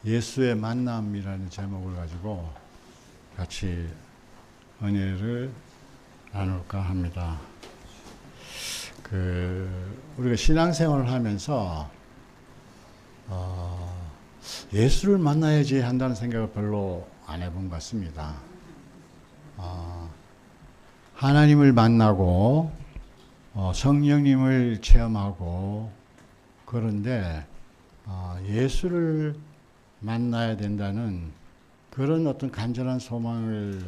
예수의 만남이라는 제목을 가지고 같이 은혜를 나눌까 합니다. 우리가 신앙생활을 하면서 예수를 만나야지 한다는 생각을 별로 안 해본 것 같습니다. 하나님을 만나고 성령님을 체험하고 그런데 예수를 만나야 된다는 그런 어떤 간절한 소망을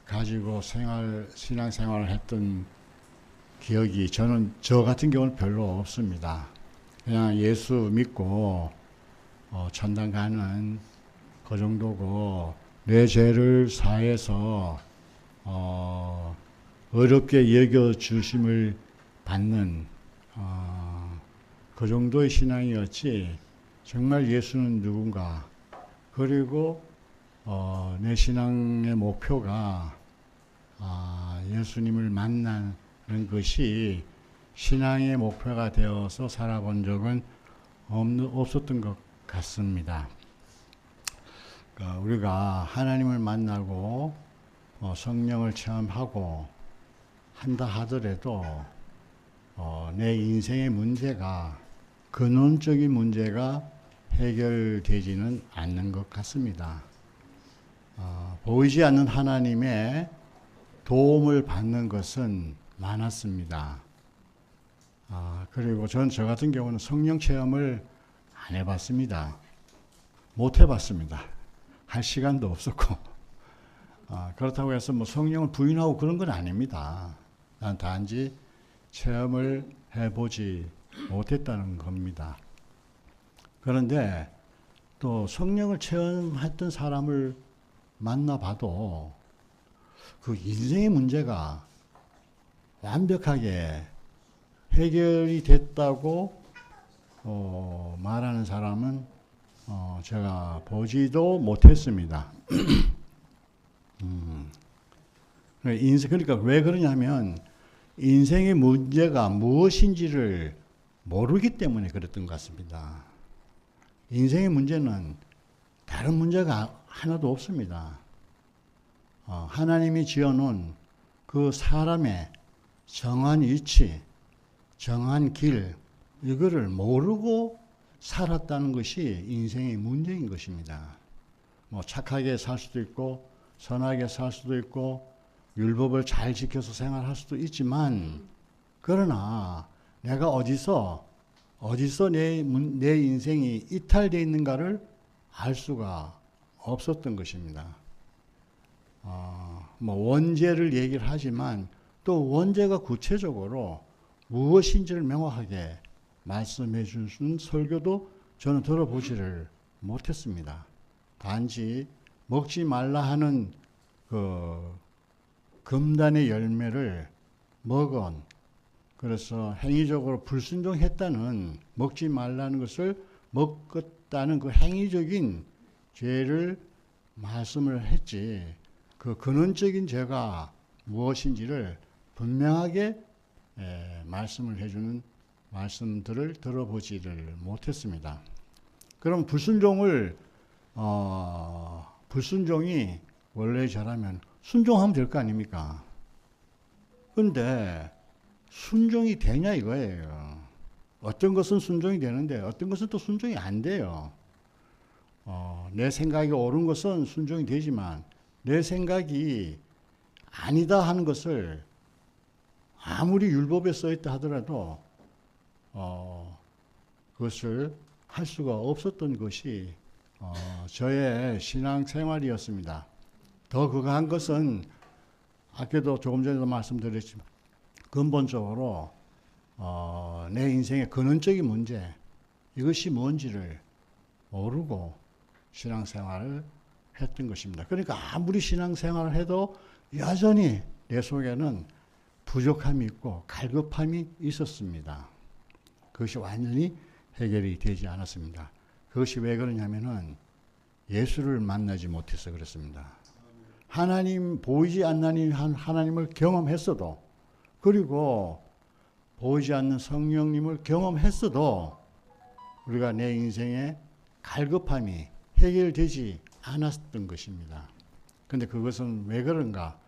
가지고 신앙생활을 했던 기억이 저 같은 경우는 별로 없습니다. 그냥 예수 믿고 천당 가는 그 정도고 내 죄를 사해서 어렵게 여겨 주심을 받는 그 정도의 신앙이었지. 정말 예수는 누군가, 그리고 내 신앙의 목표가 예수님을 만나는 것이 신앙의 목표가 되어서 살아본 적은 없었던 것 같습니다. 우리가 하나님을 만나고 성령을 체험하고 한다 하더라도 내 인생의 문제가, 근원적인 문제가 해결되지는 않는 것 같습니다. 보이지 않는 하나님의 도움을 받는 것은 많았습니다. 그리고 저 같은 경우는 성령 체험을 안 해봤습니다. 못 해봤습니다. 할 시간도 없었고. 그렇다고 해서 성령을 부인하고 그런 건 아닙니다. 난 단지 체험을 해보지 못했다는 겁니다. 그런데 또 성령을 체험했던 사람을 만나봐도 그 인생의 문제가 완벽하게 해결이 됐다고 말하는 사람은 제가 보지도 못했습니다. 그러니까 왜 그러냐면 인생의 문제가 무엇인지를 모르기 때문에 그랬던 것 같습니다. 인생의 문제는 다른 문제가 하나도 없습니다. 하나님이 지어놓은 그 사람의 정한 위치, 정한 길, 이거를 모르고 살았다는 것이 인생의 문제인 것입니다. 착하게 살 수도 있고 선하게 살 수도 있고 율법을 잘 지켜서 생활할 수도 있지만, 그러나 내가 어디서 내 인생이 이탈되어 있는가를 알 수가 없었던 것입니다. 원죄를 얘기를 하지만 또 원죄가 구체적으로 무엇인지를 명확하게 말씀해 주는 설교도 저는 들어보지를 못했습니다. 단지 먹지 말라 하는 그 금단의 열매를 먹은, 그래서 행위적으로 불순종했다는, 먹지 말라는 것을 먹었다는 그 행위적인 죄를 말씀을 했지, 그 근원적인 죄가 무엇인지를 분명하게 말씀을 해주는 말씀들을 들어보지를 못했습니다. 그럼 불순종이 원래 죄라면 순종하면 될 거 아닙니까? 근데 순종이 되냐 이거예요. 어떤 것은 순종이 되는데 어떤 것은 또 순종이 안 돼요. 내 생각이 옳은 것은 순종이 되지만 내 생각이 아니다 하는 것을 아무리 율법에 써있다 하더라도 그것을 할 수가 없었던 것이 저의 신앙생활이었습니다. 더 그거한 것은 아까도 조금 전에도 말씀드렸지만 근본적으로 내 인생의 근원적인 문제, 이것이 뭔지를 모르고 신앙생활을 했던 것입니다. 그러니까 아무리 신앙생활을 해도 여전히 내 속에는 부족함이 있고 갈급함이 있었습니다. 그것이 완전히 해결이 되지 않았습니다. 그것이 왜 그러냐면은 예수를 만나지 못해서 그렇습니다. 보이지 않는 하나님을 경험했어도, 그리고 보이지 않는 성령님을 경험했어도 우리가 내 인생에 갈급함이 해결되지 않았던 것입니다. 그런데 그것은 왜 그런가?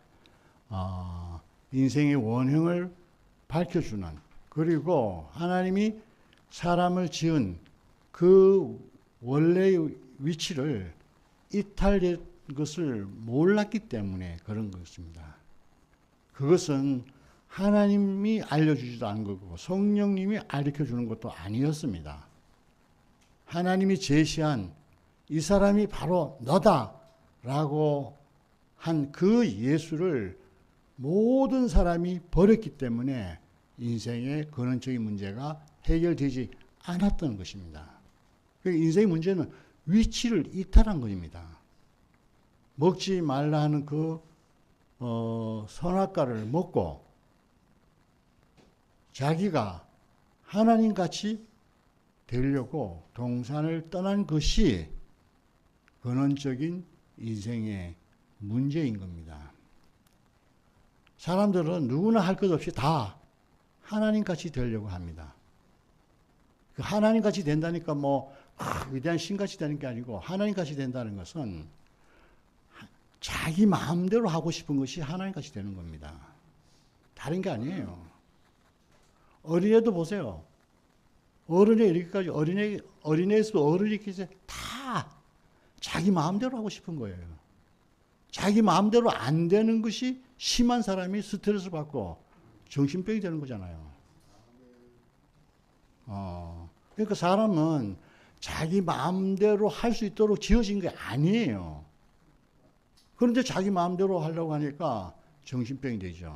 인생의 원형을 밝혀주는, 그리고 하나님이 사람을 지은 그 원래의 위치를 이탈된 것을 몰랐기 때문에 그런 것입니다. 그것은 하나님이 알려주지도 않은 거고 성령님이 가르쳐주는 것도 아니었습니다. 하나님이 제시한 이 사람이 바로 너다라고 한 그 예수를 모든 사람이 버렸기 때문에 인생의 근원적인 문제가 해결되지 않았던 것입니다. 인생의 문제는 위치를 이탈한 것입니다. 먹지 말라 하는 그 선악과를 먹고 자기가 하나님같이 되려고 동산을 떠난 것이 근원적인 인생의 문제인 겁니다. 사람들은 누구나 할 것 없이 다 하나님같이 되려고 합니다. 하나님같이 된다니까 위대한 신같이 되는 게 아니고, 하나님같이 된다는 것은 자기 마음대로 하고 싶은 것이 하나님같이 되는 겁니다. 다른 게 아니에요. 어린애도 보세요. 어른에 이렇게까지, 어린애에서 어른이기까지 다 자기 마음대로 하고 싶은 거예요. 자기 마음대로 안 되는 것이 심한 사람이 스트레스 받고 정신병이 되는 거잖아요. 그러니까 사람은 자기 마음대로 할 수 있도록 지어진 게 아니에요. 그런데 자기 마음대로 하려고 하니까 정신병이 되죠.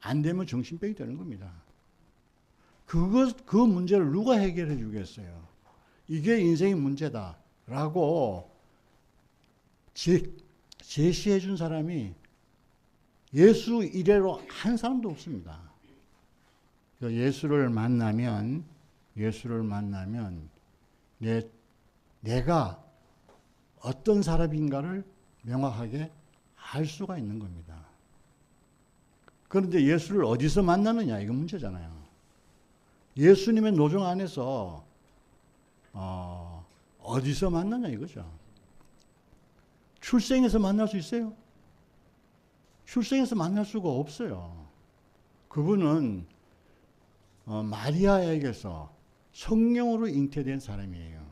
안 되면 정신병이 되는 겁니다. 그 문제를 누가 해결해 주겠어요? 이게 인생의 문제다라고 제시해 준 사람이 예수 이래로 한 사람도 없습니다. 예수를 만나면 내가 어떤 사람인가를 명확하게 알 수가 있는 겁니다. 그런데 예수를 어디서 만나느냐, 이거 문제잖아요. 예수님의 노정 안에서 어디서 만나냐 이거죠. 출생에서 만날 수 있어요? 출생에서 만날 수가 없어요. 그분은 마리아에게서 성령으로 잉태된 사람이에요.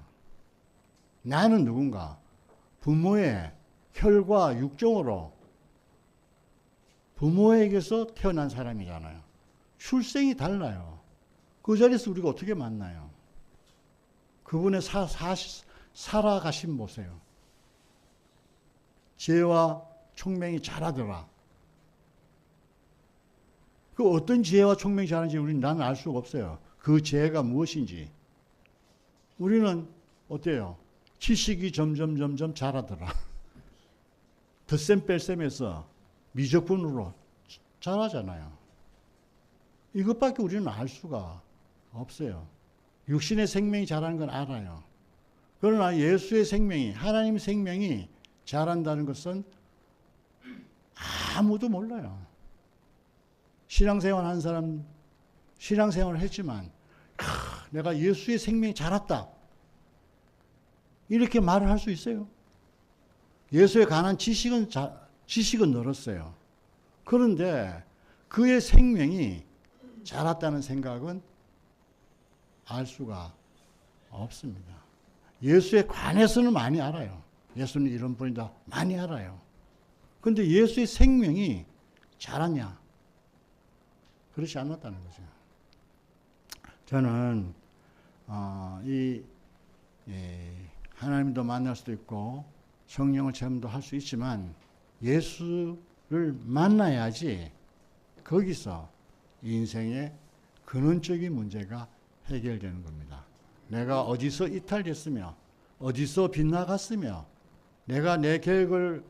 나는 누군가? 부모의 혈과 육정으로 부모에게서 태어난 사람이잖아요. 출생이 달라요. 그 자리에서 우리가 어떻게 만나요? 그분의 살아가신 보세요. 지혜와 총명이 자라더라. 그 어떤 지혜와 총명이 자라는지 나는 알 수가 없어요. 그 지혜가 무엇인지. 우리는 어때요? 지식이 점점 자라더라. 덧셈 뺄셈에서 미적분으로 자라잖아요. 이것밖에 우리는 알 수가 없어요. 육신의 생명이 자라는 건 알아요. 그러나 예수의 생명이, 하나님의 생명이 자란다는 것은 아무도 몰라요. 신앙생활 한 사람, 신앙생활을 했지만 내가 예수의 생명이 자랐다, 이렇게 말을 할 수 있어요? 예수에 관한 지식은 늘었어요. 그런데 그의 생명이 자랐다는 생각은 알 수가 없습니다. 예수에 관해서는 많이 알아요. 예수는 이런 분이다 많이 알아요. 그런데 예수의 생명이 자랐냐? 그렇지 않았다는 거죠. 저는 하나님도 만날 수도 있고 성령을 체험도 할 수 있지만 예수를 만나야지 거기서 인생의 근원적인 문제가 해결되는 겁니다. 내가 어디서 이탈됐으며 어디서 빗나갔으며 내가 내 계획을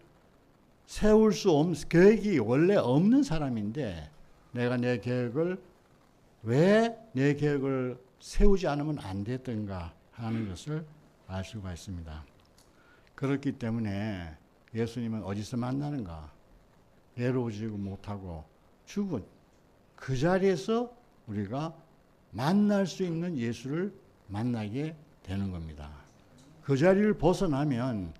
세울 수 없는, 계획이 원래 없는 사람인데 내가 왜 내 계획을 세우지 않으면 안 됐던가 하는 것을 알 수가 있습니다. 그렇기 때문에 예수님은 어디서 만나는가? 외로워지고 못하고 죽은 그 자리에서 우리가 만날 수 있는 예수를 만나게 되는 겁니다. 그 자리를 벗어나면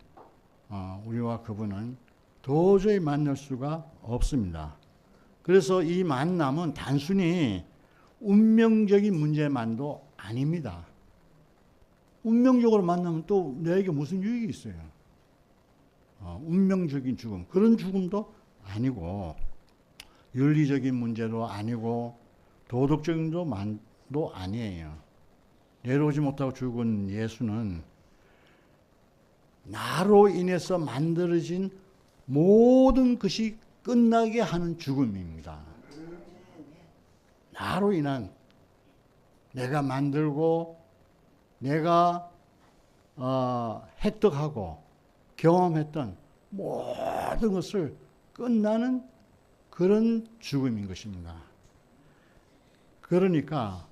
우리와 그분은 도저히 만날 수가 없습니다. 그래서 이 만남은 단순히 운명적인 문제만도 아닙니다. 운명적으로 만나면 또 내게 무슨 유익이 있어요? 운명적인 죽음, 그런 죽음도 아니고 윤리적인 문제도 아니고 도덕적인 문제도 아니에요. 내려오지 못하고 죽은 예수는 나로 인해서 만들어진 모든 것이 끝나게 하는 죽음입니다. 나로 인한, 내가 만들고 내가 획득하고 경험했던 모든 것을 끝나는 그런 죽음인 것입니다. 그러니까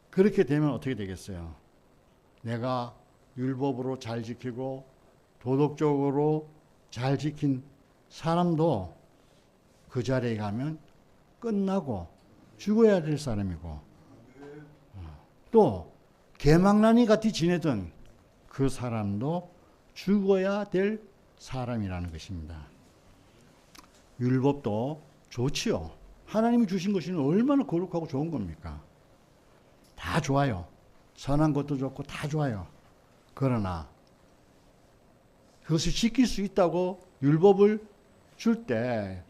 그렇게 되면 어떻게 되겠어요? 내가 율법으로 잘 지키고 도덕적으로 잘 지킨 사람도 그 자리에 가면 끝나고 죽어야 될 사람이고, 또 개망나니 같이 지내던 그 사람도 죽어야 될 사람이라는 것입니다. 율법도 좋지요. 하나님이 주신 것이 얼마나 거룩하고 좋은 겁니까? 다 좋아요. 선한 것도 좋고 다 좋아요. 그러나 그것을 지킬 수 있다고 율법을 줄 때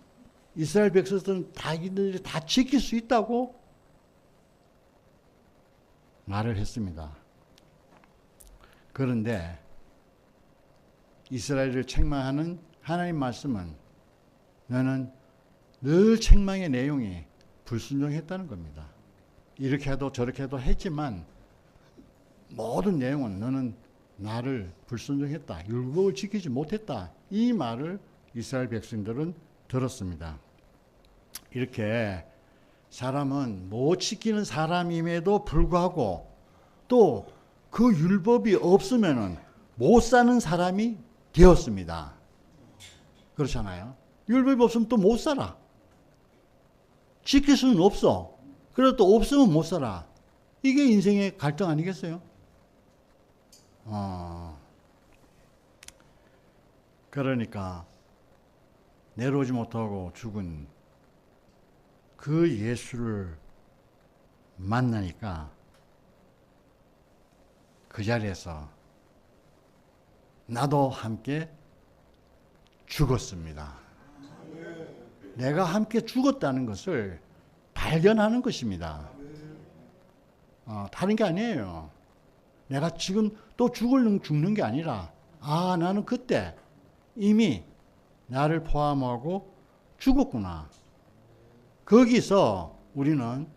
이스라엘 백성들은 자기들이 다 지킬 수 있다고 말을 했습니다. 그런데 이스라엘을 책망하는 하나님 말씀은 너는 늘 책망의 내용이 불순종했다는 겁니다. 이렇게 해도 저렇게 해도 했지만 모든 내용은 너는 나를 불순종했다. 율법을 지키지 못했다. 이 말을 이스라엘 백성들은 들었습니다. 이렇게 사람은 못 지키는 사람임에도 불구하고 또 그 율법이 없으면은 못 사는 사람이 되었습니다. 그렇잖아요. 율법이 없으면 또 못 살아. 지킬 수는 없어. 그래도 또 없으면 못 살아. 이게 인생의 갈등 아니겠어요? 그러니까 내려오지 못하고 죽은 그 예수를 만나니까 그 자리에서 나도 함께 죽었습니다. 내가 함께 죽었다는 것을 발견하는 것입니다. 다른 게 아니에요. 내가 지금 또 죽는 게 아니라 나는 그때 이미 나를 포함하고 죽었구나. 거기서 우리는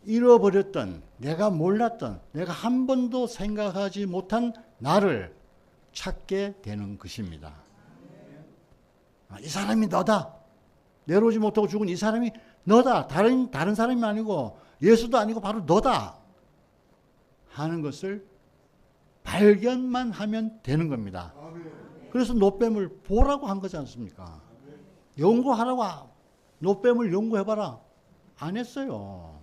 잃어버렸던, 내가 몰랐던, 내가 한 번도 생각하지 못한 나를 찾게 되는 것입니다. 이 사람이 너다. 내려오지 못하고 죽은 이 사람이 너다. 다른 사람이 아니고 예수도 아니고 바로 너다. 하는 것을 발견만 하면 되는 겁니다. 그래서 노뱀을 보라고 한 거지 않습니까? 연구하라고, 노뱀을 연구해봐라. 안 했어요.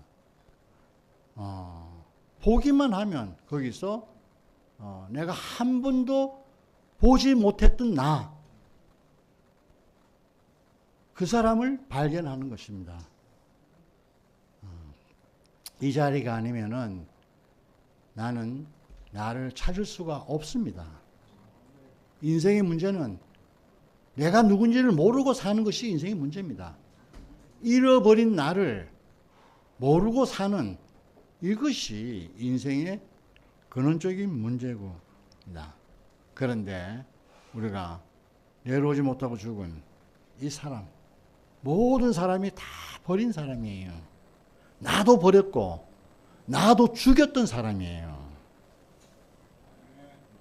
보기만 하면 거기서 내가 한 번도 보지 못했던 그 사람을 발견하는 것입니다. 이 자리가 아니면은 나는 나를 찾을 수가 없습니다. 인생의 문제는 내가 누군지를 모르고 사는 것이 인생의 문제입니다. 잃어버린 나를 모르고 사는 이것이 인생의 근원적인 문제입니다. 그런데 우리가 내려오지 못하고 죽은 이 사람, 모든 사람이 다 버린 사람이에요. 나도 버렸고 나도 죽였던 사람이에요.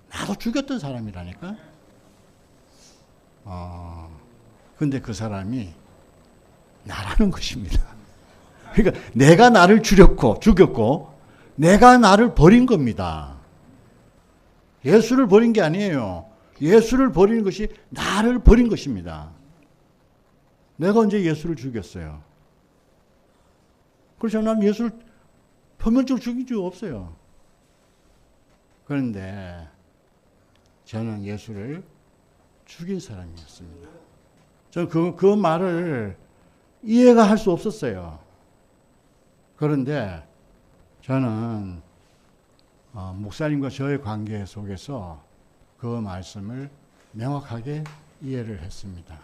나도 죽였던 사람이라니까. 근데 그 사람이 나라는 것입니다. 그러니까 내가 나를 죽였고 내가 나를 버린 겁니다. 예수를 버린 게 아니에요. 예수를 버리는 것이 나를 버린 것입니다. 내가 언제 예수를 죽였어요? 그렇죠. 난 예수를 표면적으로 죽인 적 없어요. 그런데 저는 예수를 죽인 사람이었습니다. 저는 그 말을 이해가 할 수 없었어요. 그런데 저는 목사님과 저의 관계 속에서 그 말씀을 명확하게 이해를 했습니다.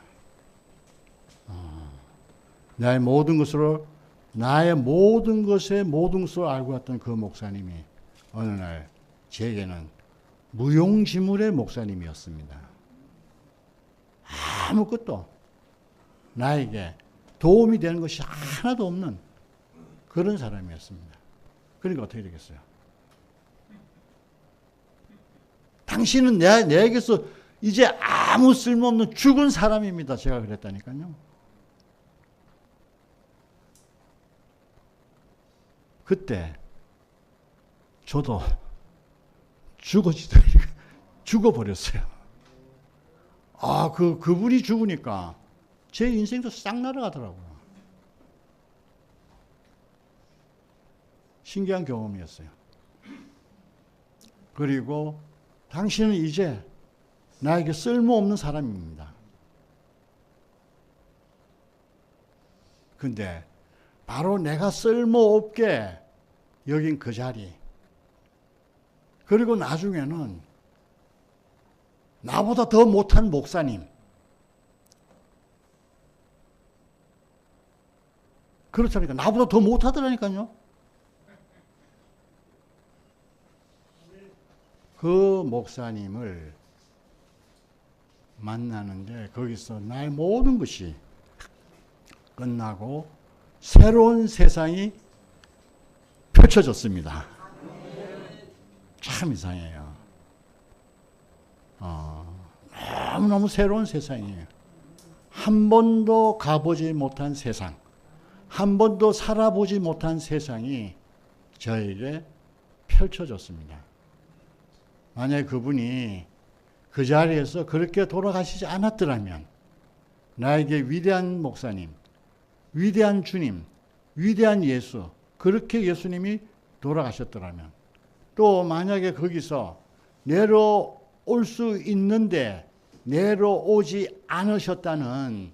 나의 모든 것의 모든 것을 알고 왔던 그 목사님이 어느 날 제게는 무용지물의 목사님이었습니다. 아무것도 나에게 도움이 되는 것이 하나도 없는 그런 사람이었습니다. 그러니까 어떻게 되겠어요? 당신은 내게서 이제 아무 쓸모없는 죽은 사람입니다. 제가 그랬다니까요. 그때 저도 죽어버렸어요. 그분이 죽으니까 제 인생도 싹 날아가더라고요. 신기한 경험이었어요. 그리고 당신은 이제 나에게 쓸모없는 사람입니다. 근데 바로 내가 쓸모없게 여긴 그 자리, 그리고 나중에는 나보다 더 못한 목사님, 그렇다니까 나보다 더 못하더라니까요. 그 목사님을 만나는데 거기서 나의 모든 것이 끝나고 새로운 세상이 펼쳐졌습니다. 참 이상해요. 너무너무 새로운 세상이에요. 한 번도 가보지 못한 세상, 한 번도 살아보지 못한 세상이 저에게 펼쳐졌습니다. 만약에 그분이 그 자리에서 그렇게 돌아가시지 않았더라면 나에게 위대한 목사님, 위대한 주님, 위대한 예수, 그렇게 예수님이 돌아가셨더라면, 또 만약에 거기서 내려올 수 있는데 내려오지 않으셨다는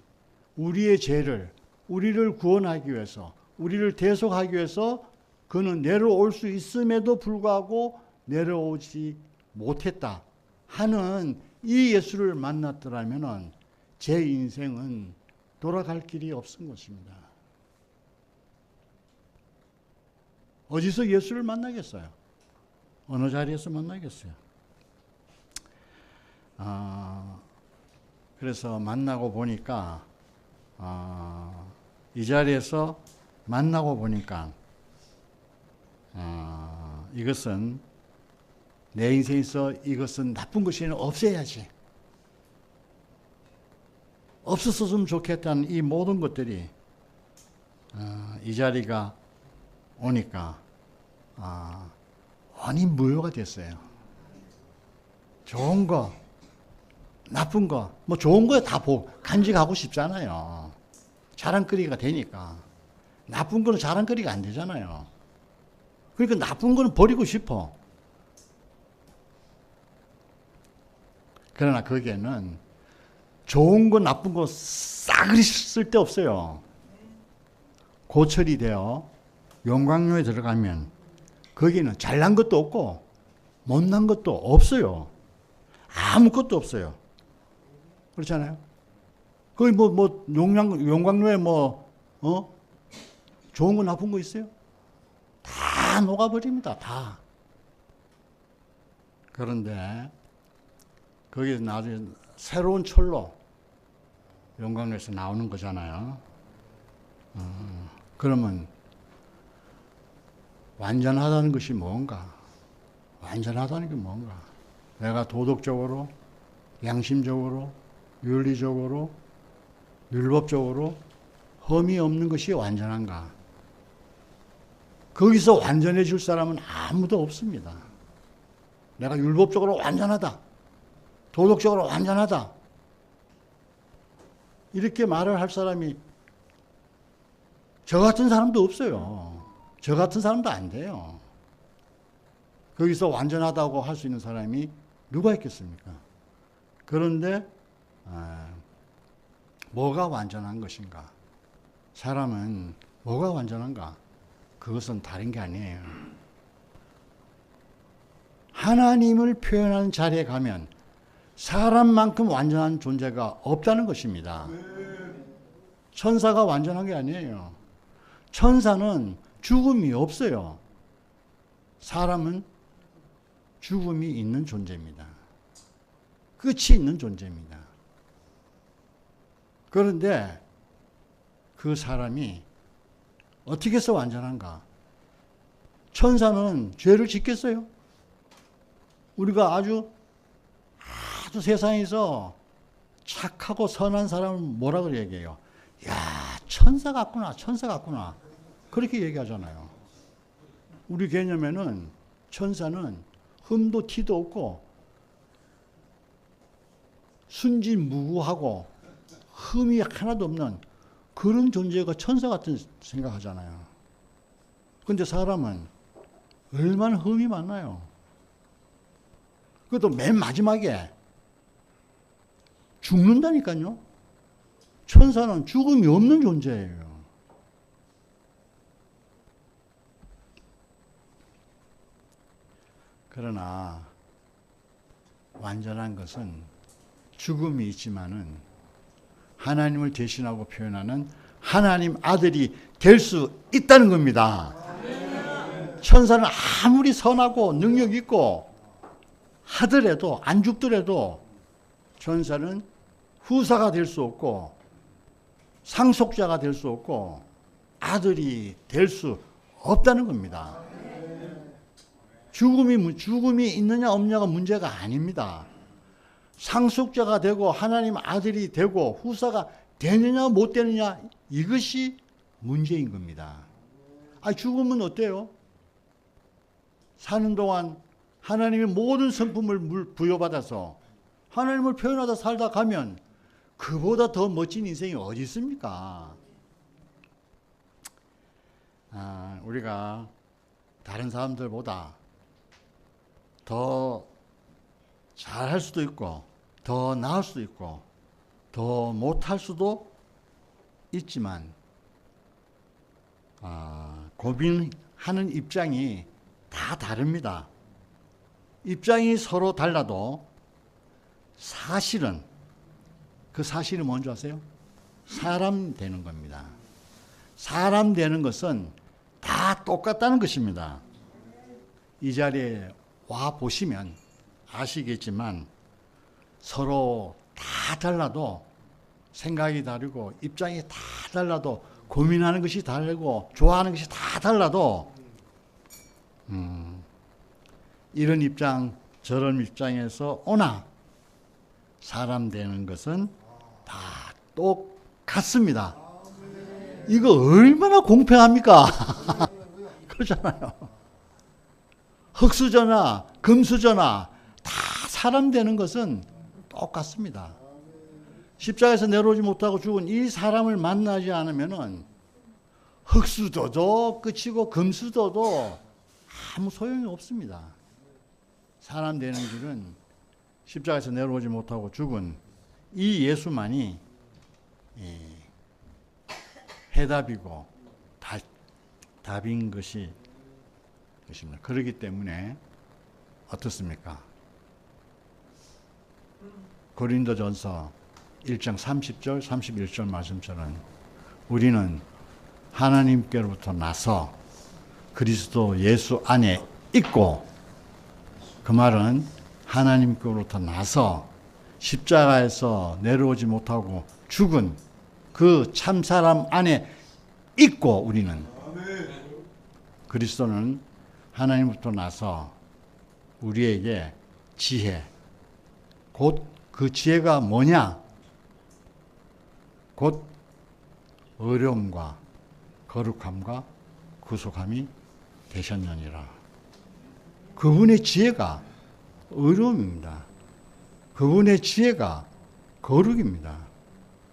우리의 죄를, 우리를 구원하기 위해서, 우리를 대속하기 위해서 그는 내려올 수 있음에도 불구하고 내려오지 못했다 하는 이 예수를 만났더라면 제 인생은 돌아갈 길이 없은 것입니다. 어디서 예수를 만나겠어요? 어느 자리에서 만나겠어요? 그래서 만나고 보니까 이 자리에서 만나고 보니까 이것은 내 인생에서 이것은 나쁜 것이 없애야지. 없었으면 좋겠다는 이 모든 것들이 이 자리가 오니까 원인 무효가 됐어요. 좋은 거, 나쁜 거, 뭐 좋은 거에 다 간직하고 싶잖아요. 자랑거리가 되니까. 나쁜 거는 자랑거리가 안 되잖아요. 그러니까 나쁜 거는 버리고 싶어. 그러나 거기에는 좋은 거 나쁜 거 싸그리 쓸데없어요. 고철이 되어 용광로에 들어가면 거기는 잘난 것도 없고 못난 것도 없어요. 아무것도 없어요. 그렇잖아요. 거기 용광로에 좋은 거 나쁜 거 있어요? 다 녹아버립니다. 다. 그런데 거기서 나중에 새로운 철로 용광로에서 나오는 거잖아요. 그러면 완전하다는 것이 뭔가? 완전하다는 게 뭔가? 내가 도덕적으로, 양심적으로, 윤리적으로, 율법적으로 흠이 없는 것이 완전한가? 거기서 완전해질 사람은 아무도 없습니다. 내가 율법적으로 완전하다, 도덕적으로 완전하다, 이렇게 말을 할 사람이 저 같은 사람도 없어요. 저 같은 사람도 안 돼요. 거기서 완전하다고 할 수 있는 사람이 누가 있겠습니까? 그런데 뭐가 완전한 것인가? 사람은 뭐가 완전한가? 그것은 다른 게 아니에요. 하나님을 표현하는 자리에 가면 사람만큼 완전한 존재가 없다는 것입니다. 천사가 완전한 게 아니에요. 천사는 죽음이 없어요. 사람은 죽음이 있는 존재입니다. 끝이 있는 존재입니다. 그런데 그 사람이 어떻게 해서 완전한가? 천사는 죄를 짓겠어요? 우리가 아주 세상에서 착하고 선한 사람을 뭐라고 얘기해요? 야, 천사 같구나, 천사 같구나. 그렇게 얘기하잖아요. 우리 개념에는 천사는 흠도 티도 없고 순진무구하고 흠이 하나도 없는 그런 존재가 천사 같은 생각하잖아요. 그런데 사람은 얼마나 흠이 많나요? 그것도 맨 마지막에 죽는다니까요. 천사는 죽음이 없는 존재예요. 그러나 완전한 것은 죽음이 있지만은 하나님을 대신하고 표현하는 하나님 아들이 될 수 있다는 겁니다. 천사는 아무리 선하고 능력 있고 하더라도 안 죽더라도 천사는 후사가 될 수 없고 상속자가 될 수 없고 아들이 될 수 없다는 겁니다. 죽음이 있느냐 없느냐가 문제가 아닙니다. 상속자가 되고 하나님 아들이 되고 후사가 되느냐 못 되느냐 이것이 문제인 겁니다. 죽음은 어때요? 사는 동안 하나님의 모든 성품을 부여받아서 하나님을 표현하다 살다 가면 그보다 더 멋진 인생이 어디 있습니까? 우리가 다른 사람들보다 더 잘할 수도 있고 더 나을 수도 있고 더 못할 수도 있지만 고민하는 입장이 다 다릅니다. 입장이 서로 달라도 사실은 그 사실이 뭔지 아세요? 사람 되는 겁니다. 사람 되는 것은 다 똑같다는 것입니다. 이 자리에 와 보시면 아시겠지만 서로 다 달라도 생각이 다르고 입장이 다 달라도 고민하는 것이 다르고 좋아하는 것이 다 달라도 이런 입장 저런 입장에서 오나 사람 되는 것은 다 똑같습니다. 이거 얼마나 공평합니까? 그렇잖아요. 흙수저나 금수저나 다 사람 되는 것은 똑같습니다. 십자가에서 내려오지 못하고 죽은 이 사람을 만나지 않으면은 흙수저도 끝이고 금수저도 아무 소용이 없습니다. 사람 되는 길은 십자가에서 내려오지 못하고 죽은 이 예수만이 해답이고 답인 것입니다. 그렇기 때문에 어떻습니까? 고린도전서 1장 30절 31절 말씀처럼 우리는 하나님께로부터 나서 그리스도 예수 안에 있고, 그 말은 하나님께로부터 나서 십자가에서 내려오지 못하고 죽은 그 참사람 안에 있고, 우리는 그리스도는 하나님부터 나서 우리에게 지혜, 곧 그 지혜가 뭐냐? 곧 어려움과 거룩함과 구속함이 되셨느니라. 그분의 지혜가 어려움입니다. 그분의 지혜가 거룩입니다.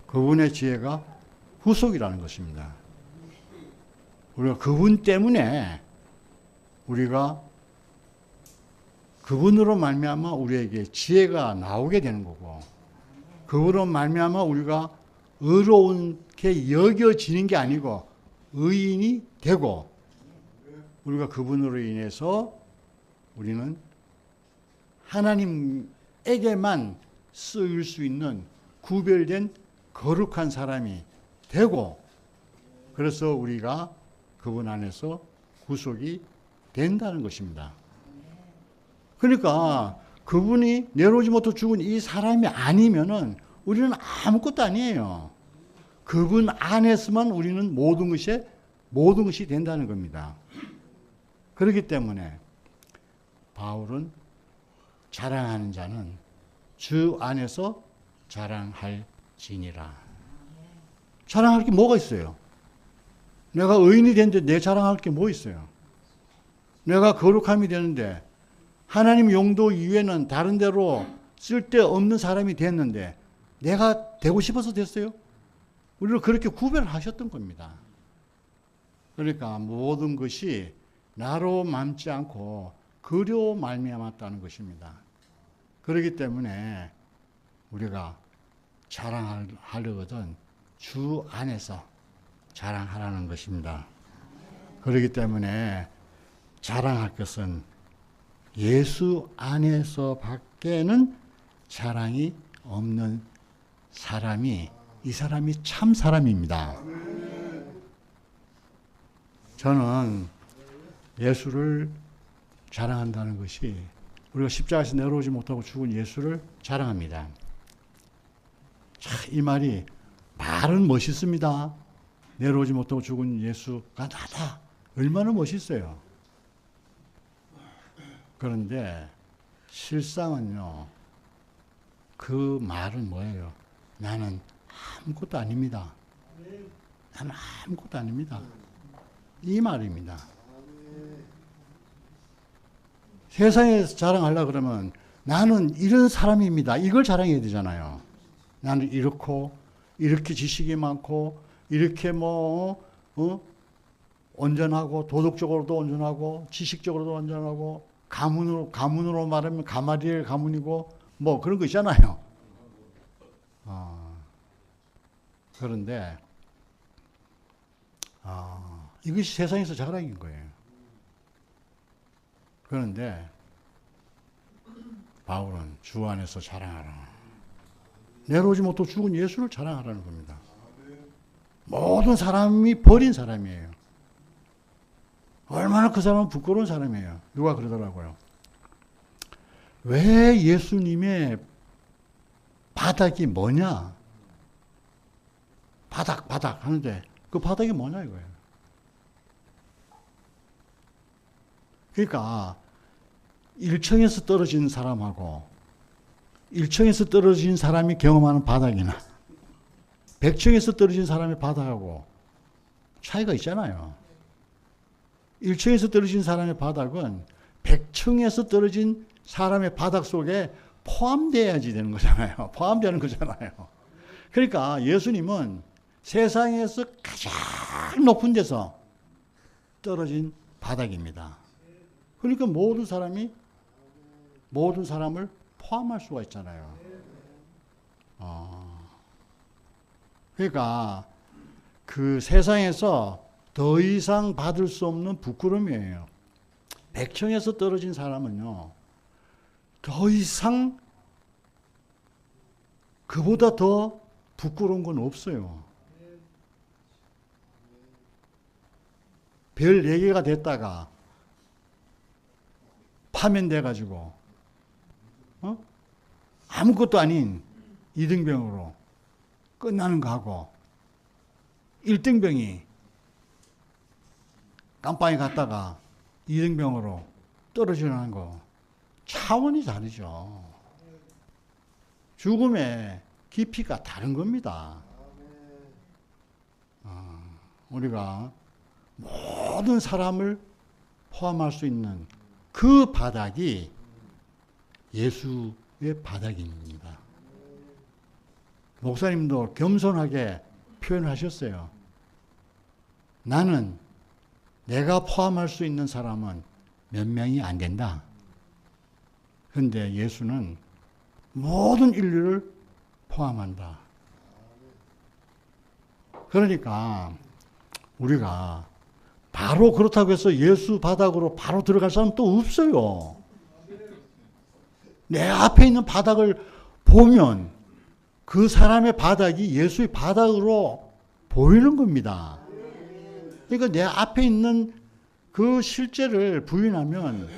그분의 지혜가 후속이라는 것입니다. 우리가 그분 때문에 우리가 그분으로 말미암아 우리에게 지혜가 나오게 되는 거고, 그분으로 말미암아 우리가 의롭게 여겨지는 게 아니고 의인이 되고, 우리가 그분으로 인해서 우리는 하나님에게만 쓰일 수 있는 구별된 거룩한 사람이 되고, 그래서 우리가 그분 안에서 구속이 된다는 것입니다. 그러니까 그분이 내려오지 못해 죽은 이 사람이 아니면은 우리는 아무것도 아니에요. 그분 안에서만 우리는 모든 것이 된다는 겁니다. 그렇기 때문에 바울은 자랑하는 자는 주 안에서 자랑할지니라. 자랑할 게 뭐가 있어요? 내가 의인이 됐는데 내 자랑할 게 뭐 있어요? 내가 거룩함이 되는데 하나님 용도 이외에는 다른 데로 쓸데없는 사람이 됐는데 내가 되고 싶어서 됐어요? 우리를 그렇게 구별하셨던 겁니다. 그러니까 모든 것이 나로 맘지 않고 그로 말미암았다는 것입니다. 그렇기 때문에 우리가 자랑하려거든 주 안에서 자랑하라는 것입니다. 그렇기 때문에 자랑할 것은 예수 안에서 밖에는 자랑이 없는 사람이, 이 사람이 참 사람입니다. 저는 예수를 자랑한다는 것이, 우리가 십자가에서 내려오지 못하고 죽은 예수를 자랑합니다. 이 말이 말은 멋있습니다. 내려오지 못하고 죽은 예수가 나다. 얼마나 멋있어요. 그런데 실상은요, 그 말은 뭐예요? 나는 아무것도 아닙니다. 나는 아무것도 아닙니다. 이 말입니다. 세상에서 자랑하려고 그러면 나는 이런 사람입니다. 이걸 자랑해야 되잖아요. 나는 이렇고, 이렇게 지식이 많고, 이렇게 온전하고, 도덕적으로도 온전하고, 지식적으로도 온전하고, 가문으로 말하면 가마리엘 가문이고, 그런 거 있잖아요. 그런데, 이것이 세상에서 자랑인 거예요. 그런데, 바울은 주 안에서 자랑하라. 내려오지 못하고 죽은 예수를 자랑하라는 겁니다. 모든 사람이 버린 사람이에요. 얼마나 그 사람은 부끄러운 사람이에요. 누가 그러더라고요. 왜 예수님의 바닥이 뭐냐? 바닥 하는데 그 바닥이 뭐냐 이거예요. 그러니까 1층에서 떨어진 사람하고 1층에서 떨어진 사람이 경험하는 바닥이나 100층에서 떨어진 사람의 바닥하고 차이가 있잖아요. 1층에서 떨어진 사람의 바닥은 100층에서 떨어진 사람의 바닥 속에 포함돼야지 되는 거잖아요. 포함되는 거잖아요. 그러니까 예수님은 세상에서 가장 높은 데서 떨어진 바닥입니다. 그러니까 모든 사람을 포함할 수가 있잖아요. 그러니까 그 세상에서 더 이상 받을 수 없는 부끄러움이에요. 100층에서 떨어진 사람은요, 더 이상 그보다 더 부끄러운 건 없어요. 별 4개가 됐다가 파면돼가지고 아무것도 아닌 2등병으로 끝나는 거하고 1등병이 깜빵에 갔다가 2등병으로 떨어지는 거 차원이 다르죠. 죽음의 깊이가 다른 겁니다. 우리가 모든 사람을 포함할 수 있는 그 바닥이 예수의 바닥입니다. 목사님도 겸손하게 표현하셨어요. 나는 내가 포함할 수 있는 사람은 몇 명이 안 된다. 그런데 예수는 모든 인류를 포함한다. 그러니까 우리가 바로 그렇다고 해서 예수 바닥으로 바로 들어갈 사람 또 없어요. 내 앞에 있는 바닥을 보면 그 사람의 바닥이 예수의 바닥으로 보이는 겁니다. 그러니까 내 앞에 있는 그 실제를 부인하면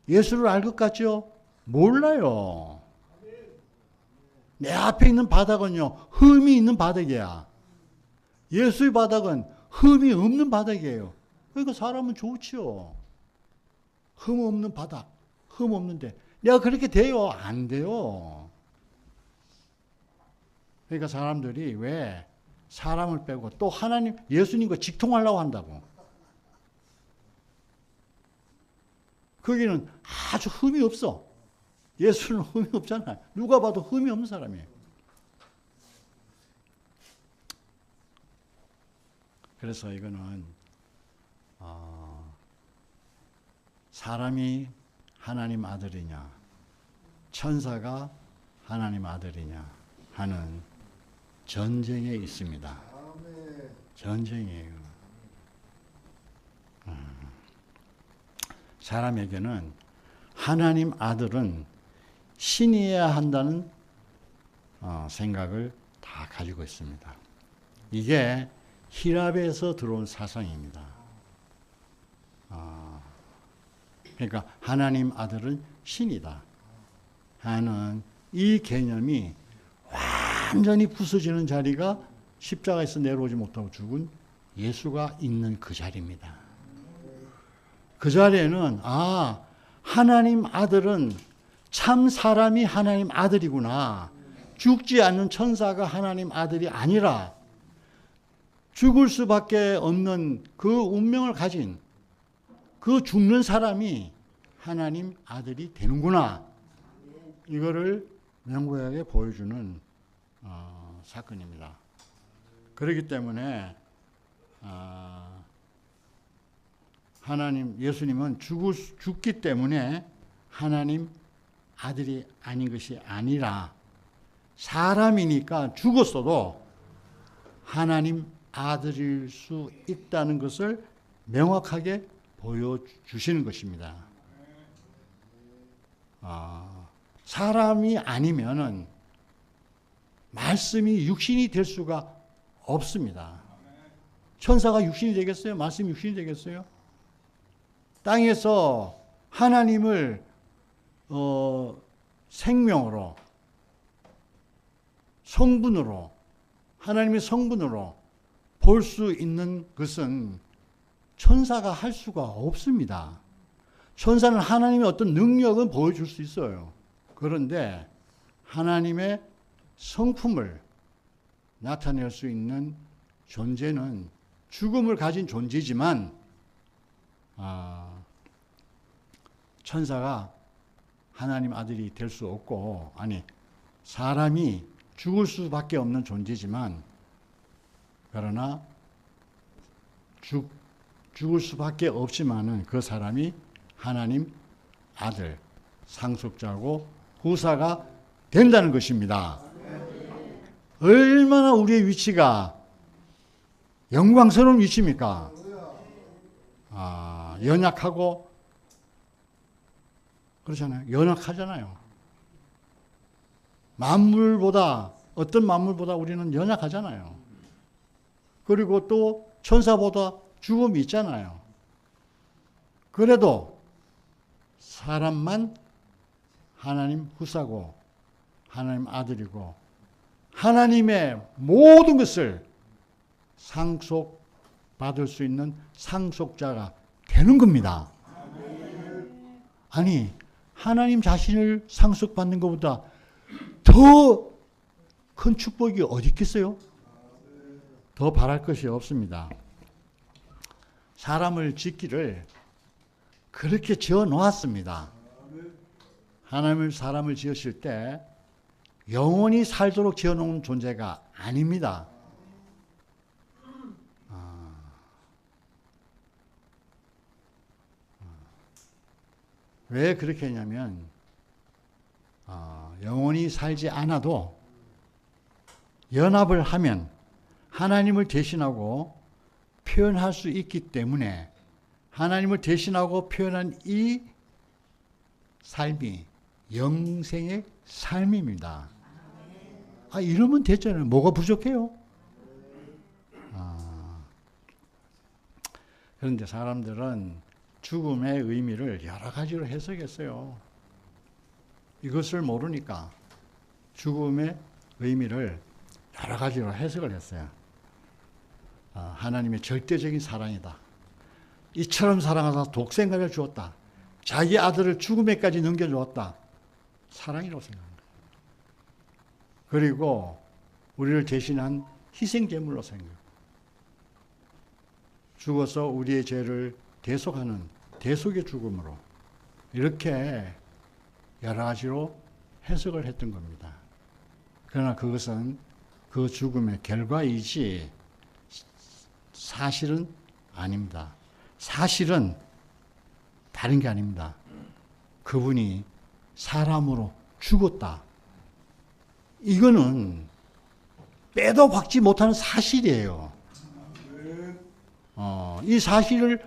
예수를 알 것 같죠? 몰라요. 내 앞에 있는 바닥은요, 흠이 있는 바닥이야. 예수의 바닥은 흠이 없는 바닥이에요. 그러니까 사람은 좋지요. 흠 없는 바닥, 흠 없는데 내가 그렇게 돼요? 안 돼요. 그러니까 사람들이 왜 사람을 빼고 또 하나님, 예수님과 직통하려고 한다고. 거기는 아주 흠이 없어. 예수는 흠이 없잖아요. 누가 봐도 흠이 없는 사람이에요. 그래서 이거는 사람이 하나님 아들이냐, 천사가 하나님 아들이냐 하는 전쟁에 있습니다. 전쟁이에요. 사람에게는 하나님 아들은 신이어야 한다는 생각을 다 가지고 있습니다. 이게 히랍에서 들어온 사상입니다. 그러니까 하나님 아들은 신이다 하는 이 개념이 완전히 부서지는 자리가 십자가에서 내려오지 못하고 죽은 예수가 있는 그 자리입니다. 그 자리에는 하나님 아들은 참 사람이 하나님 아들이구나. 죽지 않는 천사가 하나님 아들이 아니라 죽을 수밖에 없는 그 운명을 가진 그 죽는 사람이 하나님 아들이 되는구나. 이거를 명고하게 보여주는 사건입니다. 그렇기 때문에 예수님은 죽기 때문에 하나님 아들이 아닌 것이 아니라 사람이니까 죽었어도 하나님 아들일 수 있다는 것을 명확하게 보여주시는 것입니다. 사람이 아니면은 말씀이 육신이 될 수가 없습니다. 천사가 육신이 되겠어요? 말씀이 육신이 되겠어요? 땅에서 하나님을 생명으로, 성분으로, 하나님의 성분으로 볼 수 있는 것은 천사가 할 수가 없습니다. 천사는 하나님의 어떤 능력은 보여줄 수 있어요. 그런데 하나님의 성품을 나타낼 수 있는 존재는 죽음을 가진 존재지만 천사가 하나님 아들이 될 수 없고, 사람이 죽을 수밖에 없는 존재지만, 그러나 죽을 수밖에 없지만은 그 사람이 하나님 아들, 상속자고 후사가 된다는 것입니다. 얼마나 우리의 위치가 영광스러운 위치입니까? 연약하고 그렇잖아요. 연약하잖아요. 어떤 만물보다 우리는 연약하잖아요. 그리고 또 천사보다 죽음이 있잖아요. 그래도 사람만 하나님 후사고 하나님 아들이고 하나님의 모든 것을 상속받을 수 있는 상속자가 되는 겁니다. 하나님 자신을 상속받는 것보다 더 큰 축복이 어디 있겠어요? 더 바랄 것이 없습니다. 사람을 짓기를 그렇게 지어 놓았습니다. 하나님을 사람을 지으실 때 영원히 살도록 지어 놓은 존재가 아닙니다. 왜 그렇게 했냐면 영원히 살지 않아도 연합을 하면 하나님을 대신하고 표현할 수 있기 때문에 하나님을 대신하고 표현한 이 삶이 영생의 삶입니다. 이러면 됐잖아요. 뭐가 부족해요? 그런데 사람들은 죽음의 의미를 여러 가지로 해석했어요. 이것을 모르니까 죽음의 의미를 여러 가지로 해석을 했어요. 하나님의 절대적인 사랑이다. 이처럼 사랑하사 독생자를 주었다. 자기 아들을 죽음에까지 넘겨주었다. 사랑이라고 생각합니다. 그리고 우리를 대신한 희생제물로 생각합니다. 죽어서 우리의 죄를 대속하는 대속의 죽음으로 이렇게 여러 가지로 해석을 했던 겁니다. 그러나 그것은 그 죽음의 결과이지 사실은 아닙니다. 사실은 다른 게 아닙니다. 그분이 사람으로 죽었다. 이거는 빼도 박지 못하는 사실이에요. 이 사실을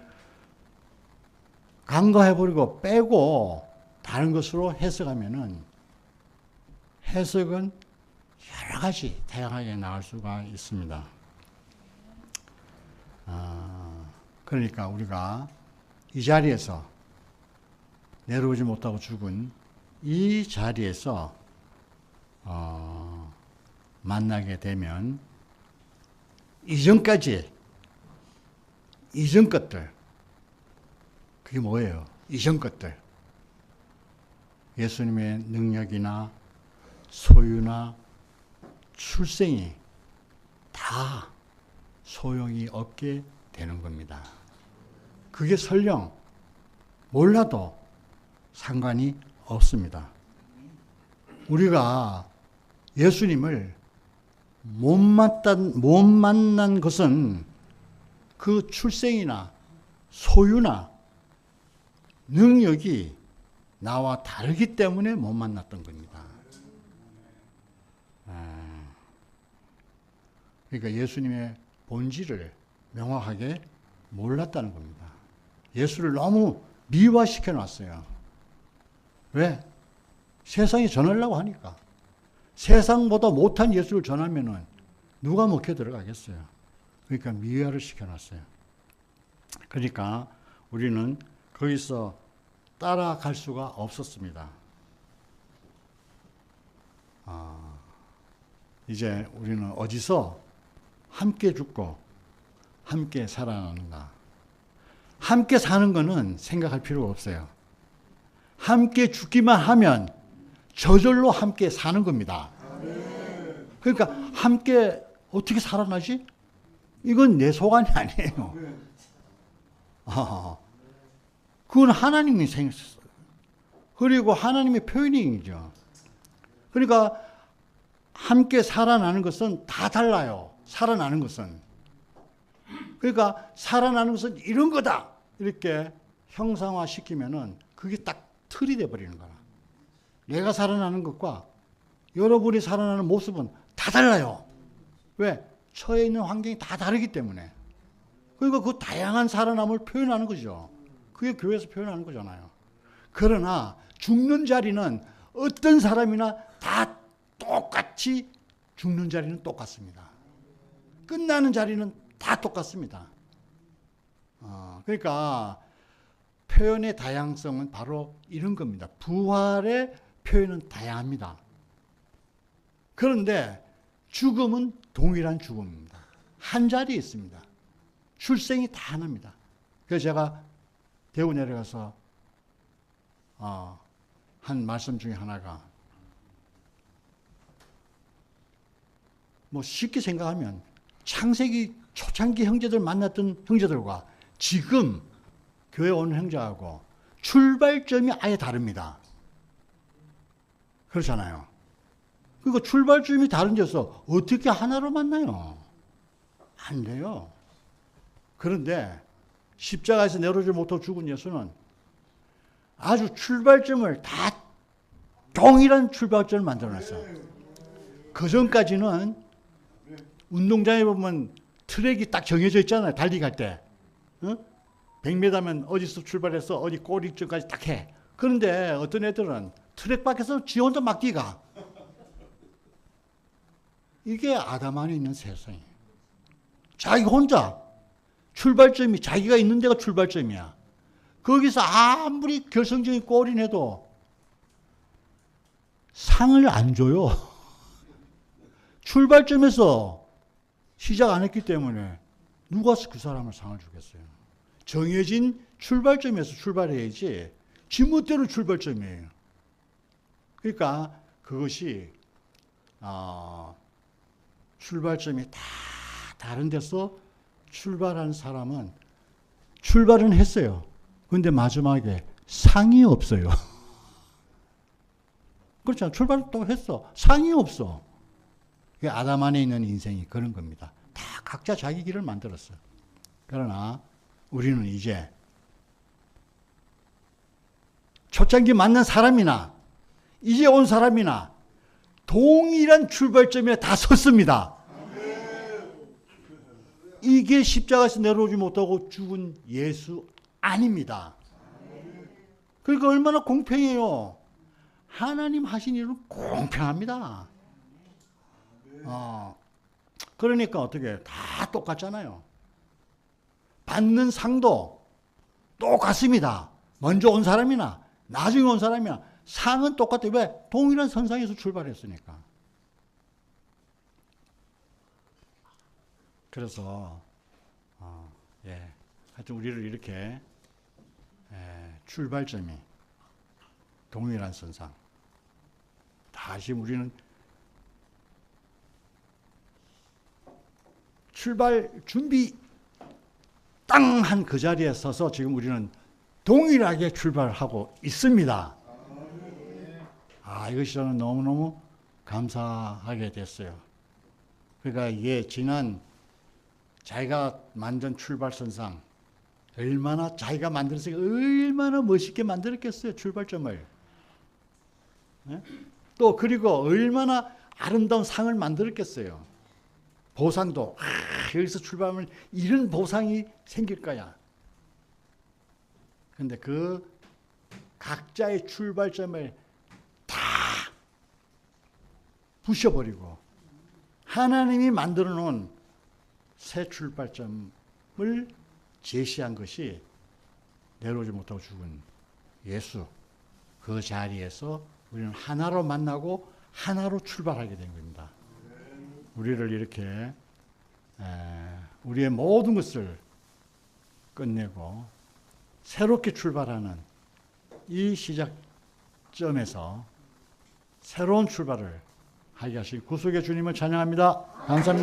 간과해버리고 빼고 다른 것으로 해석하면은 해석은 여러 가지 다양하게 나올 수가 있습니다. 그러니까 우리가 이 자리에서 내려오지 못하고 죽은 이 자리에서 만나게 되면 이전 것들, 그게 뭐예요? 이전 것들. 예수님의 능력이나 소유나 출생이 다 소용이 없게 되는 겁니다. 그게 설령 몰라도 상관이 없습니다. 우리가 예수님을 못 만난 것은 그 출생이나 소유나 능력이 나와 다르기 때문에 못 만났던 겁니다. 그러니까 예수님의 본질을 명확하게 몰랐다는 겁니다. 예수를 너무 미화시켜 놨어요. 왜? 세상에 전하려고 하니까. 세상보다 못한 예수를 전하면은 누가 먹혀 들어가겠어요. 그러니까 미화를 시켜놨어요. 그러니까 우리는 거기서 따라갈 수가 없었습니다. 이제 우리는 어디서 함께 죽고 함께 살아나는가? 함께 사는 거는 생각할 필요가 없어요. 함께 죽기만 하면 저절로 함께 사는 겁니다. 그러니까 함께 어떻게 살아나지? 이건 내 소관이 아니에요. 그건 하나님이 생겼어요. 그리고 하나님의 표현이죠. 그러니까 함께 살아나는 것은 다 달라요. 살아나는 것은. 그러니까 살아나는 것은 이런 거다. 이렇게 형상화시키면은 그게 딱 틀이 돼버리는 거야. 내가 살아나는 것과 여러분이 살아나는 모습은 다 달라요. 왜? 처해 있는 환경이 다 다르기 때문에. 그러니까 그 다양한 살아남을 표현하는 거죠. 그게 교회에서 표현하는 거잖아요. 그러나 죽는 자리는 어떤 사람이나 다 똑같이 죽는 자리는 똑같습니다. 끝나는 자리는 다 똑같습니다. 그러니까 표현의 다양성은 바로 이런 겁니다. 부활의 표현은 다양합니다. 그런데 죽음은 동일한 죽음입니다. 한 자리에 있습니다. 출생이 다 하나입니다. 그래서 제가 대구 내려가서 한 말씀 중에 하나가 뭐 쉽게 생각하면 창세기 초창기 형제들 만났던 형제들과 지금 교회 오는 형제하고 출발점이 아예 다릅니다. 그렇잖아요. 그러니까 출발점이 다른 데서 어떻게 하나로 만나요? 안 돼요. 그런데 십자가에서 내려오지 못하고 죽은 예수는 아주 출발점을 다 동일한 출발점을 만들어놨어. 그 전까지는 운동장에 보면 트랙이 딱 정해져 있잖아요. 달리갈 때. 100m면 어디서 출발해서 어디 꼬리점까지 딱 해. 그런데 어떤 애들은 트랙 밖에서 지 혼자 막 뛰가. 이게 아담 안에 있는 세상이에요. 자기 혼자 출발점이 자기가 있는 데가 출발점이야. 거기서 아무리 결정적인 골인 해도 상을 안 줘요. 출발점에서 시작 안 했기 때문에 누가 그 사람을 상을 주겠어요. 정해진 출발점에서 출발해야지 지멋대로 출발점이에요. 그러니까 그것이 출발점이 다 다른 데서 출발한 사람은 출발은 했어요. 그런데 마지막에 상이 없어요. 그렇잖아. 출발은 또 했어. 상이 없어. 아담 안에 있는 인생이 그런 겁니다. 다 각자 자기 길을 만들었어요. 그러나 우리는 이제 초창기 만난 사람이나 이제 온 사람이나 동일한 출발점에 다 섰습니다. 이게 십자가에서 내려오지 못하고 죽은 예수 아닙니다. 그러니까 얼마나 공평해요. 하나님 하신 일은 공평합니다. 그러니까 어떻게 다 똑같잖아요. 받는 상도 똑같습니다. 먼저 온 사람이나 나중에 온 사람이나 상은 똑같아요. 왜? 동일한 선상에서 출발했으니까. 그래서 하여튼 우리를 이렇게 출발점이 동일한 선상. 다시 우리는 출발 준비 땅 한 그 자리에 서서 지금 우리는 동일하게 출발하고 있습니다. 이것이 저는 너무너무 감사하게 됐어요. 그러니까 이게 지난 자기가 만든 출발선상 얼마나 자기가 만들어서 얼마나 멋있게 만들었겠어요. 출발점을. 또 그리고 얼마나 아름다운 상을 만들었겠어요. 보상도 여기서 출발하면 이런 보상이 생길 거야. 그런데 그 각자의 출발점을 다 부셔버리고 하나님이 만들어 놓은 새 출발점을 제시한 것이 내려오지 못하고 죽은 예수. 그 자리에서 우리는 하나로 만나고 하나로 출발하게 된 겁니다. 우리를 이렇게 우리의 모든 것을 끝내고 새롭게 출발하는 이 시작점에서 새로운 출발을 하게 하신 구속의 주님을 찬양합니다. 감사합니다.